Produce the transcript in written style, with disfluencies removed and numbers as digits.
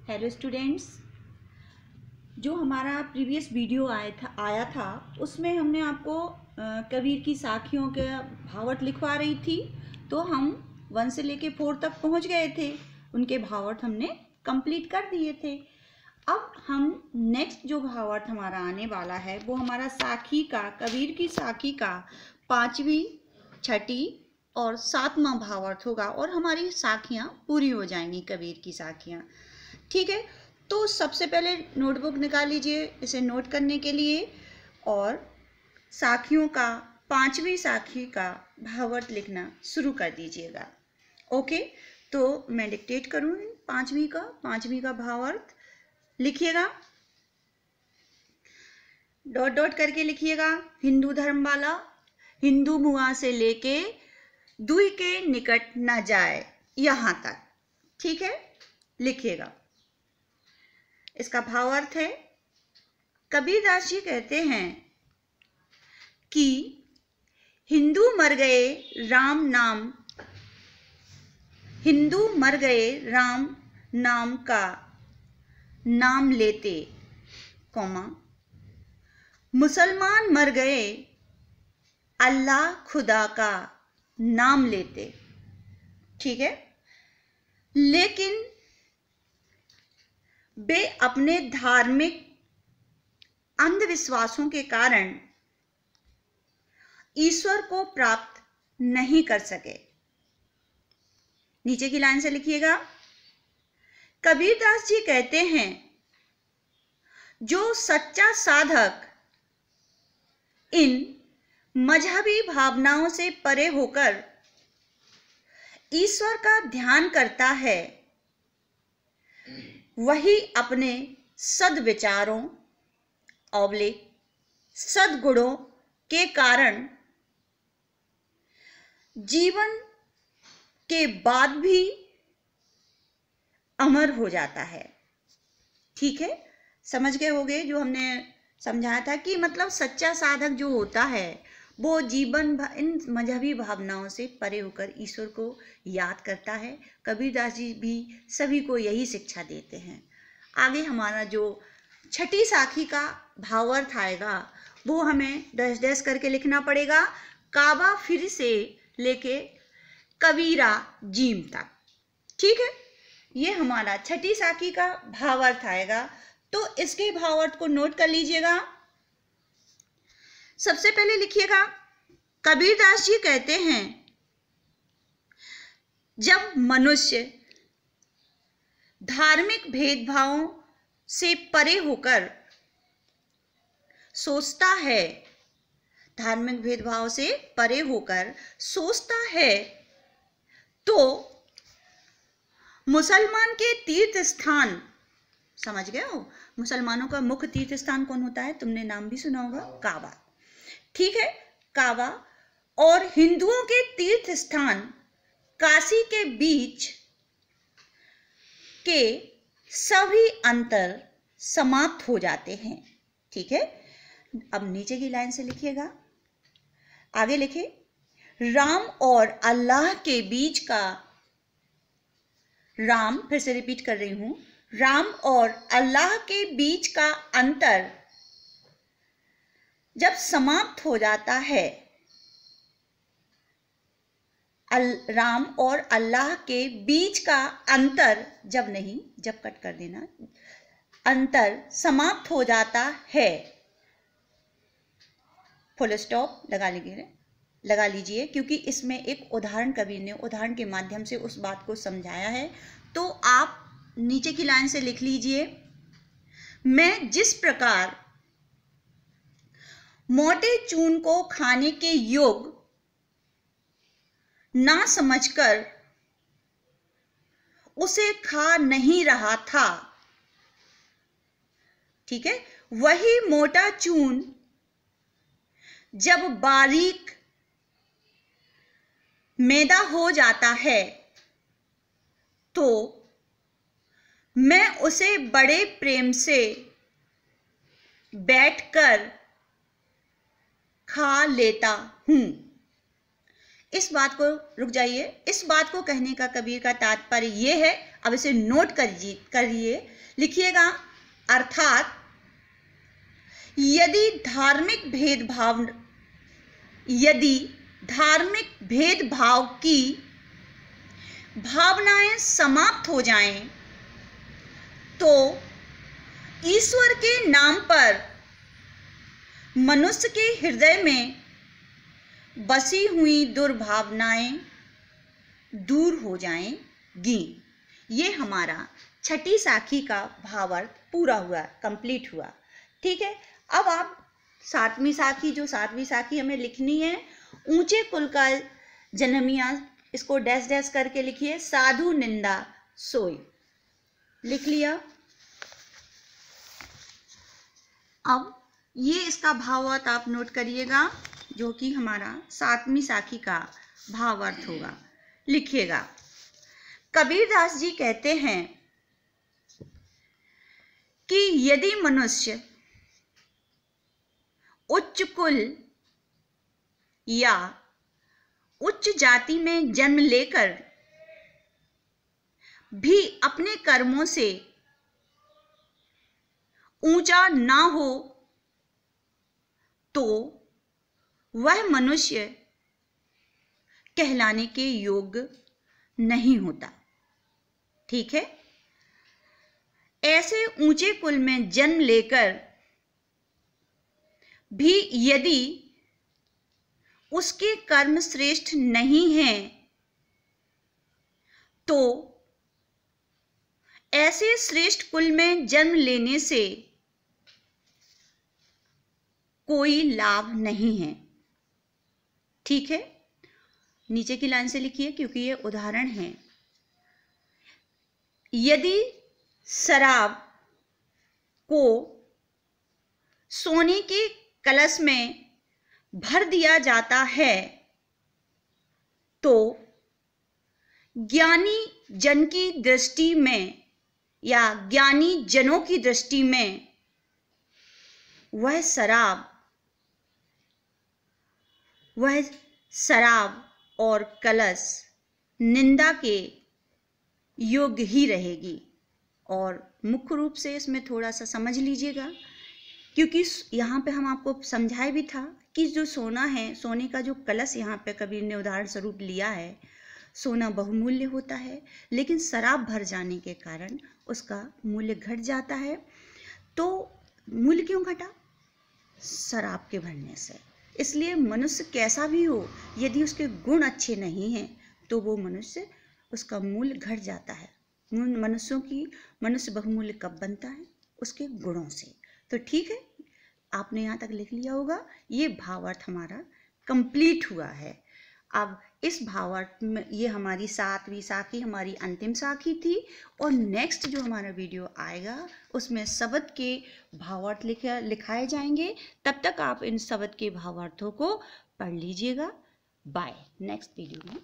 Hello students, जो हमारा previous video आया था उसमें हमने आपको कबीर की साखियों के भावार्थ लिखवा रही थी। तो हम 1 से लेके 4 तक पहुंच गए थे, उनके भावार्थ हमने कंप्लीट कर दिए थे। अब हम नेक्स्ट जो भावार्थ हमारा आने वाला है वो हमारा साखी का, कबीर की साखी का 5वीं, 6ठी और 7वां भावार्थ होगा और हमारी साखियाँ पूरी हो जाएंगी, कबीर की साखियाँ। ठीक है, तो सबसे पहले नोटबुक निकाल लीजिए इसे नोट करने के लिए और साखियों का 5वीं साखी का भावार्थ लिखना शुरू कर दीजिएगा। ओके, तो मैं डिक्टेट करूँ 5वीं का भावार्थ लिखिएगा, डॉट डॉट करके लिखिएगा। हिंदू धर्म वाला हिंदू मुआ से लेके दुई के निकट न जाए, यहां तक। ठीक है, लिखिएगा। इसका भावार्थ है, कबीरदास जी कहते हैं कि हिंदू मर गए राम नाम का नाम लेते, कौमा मुसलमान मर गए अल्लाह खुदा का नाम लेते। ठीक है, लेकिन वे अपने धार्मिक अंधविश्वासों के कारण ईश्वर को प्राप्त नहीं कर सके। नीचे की लाइन से लिखिएगा। कबीरदास जी कहते हैं, जो सच्चा साधक इन मजहबी भावनाओं से परे होकर ईश्वर का ध्यान करता है, वही अपने सद्विचारों सद्गुणों के कारण जीवन के बाद भी अमर हो जाता है। ठीक है, समझ गए होंगे जो हमने समझाया था कि मतलब सच्चा साधक जो होता है वो इन मजहबी भावनाओं से परे होकर ईश्वर को याद करता है। कबीरदास जी भी सभी को यही शिक्षा देते हैं। आगे हमारा जो 6ठी साखी का भावार्थ आएगा वो हमें डैश डैश करके लिखना पड़ेगा, काबा फिर से लेके कबीरा जीम तक। ठीक है, ये हमारा 6ठी साखी का भावार्थ आएगा। तो इसके भावार्थ को नोट कर लीजिएगा। सबसे पहले लिखिएगा, कबीरदास जी कहते हैं, जब मनुष्य धार्मिक भेदभावों से परे होकर सोचता है, धार्मिक भेदभाव से परे होकर सोचता है, तो मुसलमान के तीर्थ स्थान, समझ गए हो, मुसलमानों का मुख्य तीर्थ स्थान कौन होता है, तुमने नाम भी सुना होगा, काबा। ठीक है, काबा और हिंदुओं के तीर्थ स्थान काशी के बीच के सभी अंतर समाप्त हो जाते हैं। ठीक है, अब नीचे की लाइन से लिखिएगा, आगे लिखे, राम और अल्लाह के बीच का, राम, फिर से रिपीट कर रही हूं, राम और अल्लाह के बीच का अंतर जब समाप्त हो जाता है, राम और अल्लाह के बीच का अंतर जब नहीं, जब कट कर देना, अंतर समाप्त हो जाता है, फुल स्टॉप लगा लीजिए क्योंकि इसमें एक उदाहरण कबीर ने उदाहरण के माध्यम से उस बात को समझाया है। तो आप नीचे की लाइन से लिख लीजिए, मैं जिस प्रकार मोटे चून को खाने के योग्य ना समझकर उसे खा नहीं रहा था, ठीक है, वही मोटा चून जब बारीक मैदा हो जाता है तो मैं उसे बड़े प्रेम से बैठकर खा लेता हूं। इस बात को रुक जाइए, इस बात को कहने का कबीर का तात्पर्य यह है, अब इसे नोट करिए, लिखिएगा। अर्थात यदि धार्मिक भेदभाव की भावनाएं समाप्त हो जाएं, तो ईश्वर के नाम पर मनुष्य के हृदय में बसी हुई दुर्भावनाएं दूर हो जाएंगी। ये हमारा छठी साखी का भावार्थ पूरा हुआ, कंप्लीट हुआ। ठीक है, अब आप सातवीं साखी हमें लिखनी है। ऊंचे कुल का जन्मिया, इसको डैश डैश करके लिखिए। साधु निंदा सोई, लिख लिया। अब ये इसका भावार्थ आप नोट करिएगा, जो कि हमारा सातवीं साखी का भावार्थ होगा। लिखिएगा। कबीरदास जी कहते हैं कि यदि मनुष्य उच्च कुल या उच्च जाति में जन्म लेकर भी अपने कर्मों से ऊंचा ना हो, तो वह मनुष्य कहलाने के योग्य नहीं होता। ठीक है, ऐसे ऊंचे कुल में जन्म लेकर भी यदि उसके कर्म श्रेष्ठ नहीं हैं, तो ऐसे श्रेष्ठ कुल में जन्म लेने से कोई लाभ नहीं है। ठीक है, नीचे की लाइन से लिखिए, क्योंकि ये उदाहरण है। यदि शराब को सोने के कलश में भर दिया जाता है, तो ज्ञानी जन की दृष्टि में या ज्ञानी जनों की दृष्टि में वह शराब और कलश निंदा के योग्य ही रहेगी। और मुख्य रूप से इसमें थोड़ा सा समझ लीजिएगा, क्योंकि यहाँ पे हम आपको समझाए भी था कि जो सोना है, सोने का जो कलश यहाँ पे कबीर ने उदाहरण स्वरूप लिया है, सोना बहुमूल्य होता है, लेकिन शराब भर जाने के कारण उसका मूल्य घट जाता है। तो मूल्य क्यों घटा? शराब के भरने से। इसलिए मनुष्य कैसा भी हो, यदि उसके गुण अच्छे नहीं हैं, तो वो मनुष्य, उसका मूल्य घट जाता है। मनुष्य बहुमूल्य कब बनता है? उसके गुणों से। तो ठीक है, आपने यहाँ तक लिख लिया होगा। ये भावार्थ हमारा कंप्लीट हुआ है। अब इस भावार्थ में, ये हमारी सातवीं साखी, हमारी अंतिम साखी थी। और नेक्स्ट जो हमारा वीडियो आएगा उसमें शब्द के भावार्थ लिखाए जाएंगे। तब तक आप इन शब्द के भावार्थों को पढ़ लीजिएगा। बाय, नेक्स्ट वीडियो में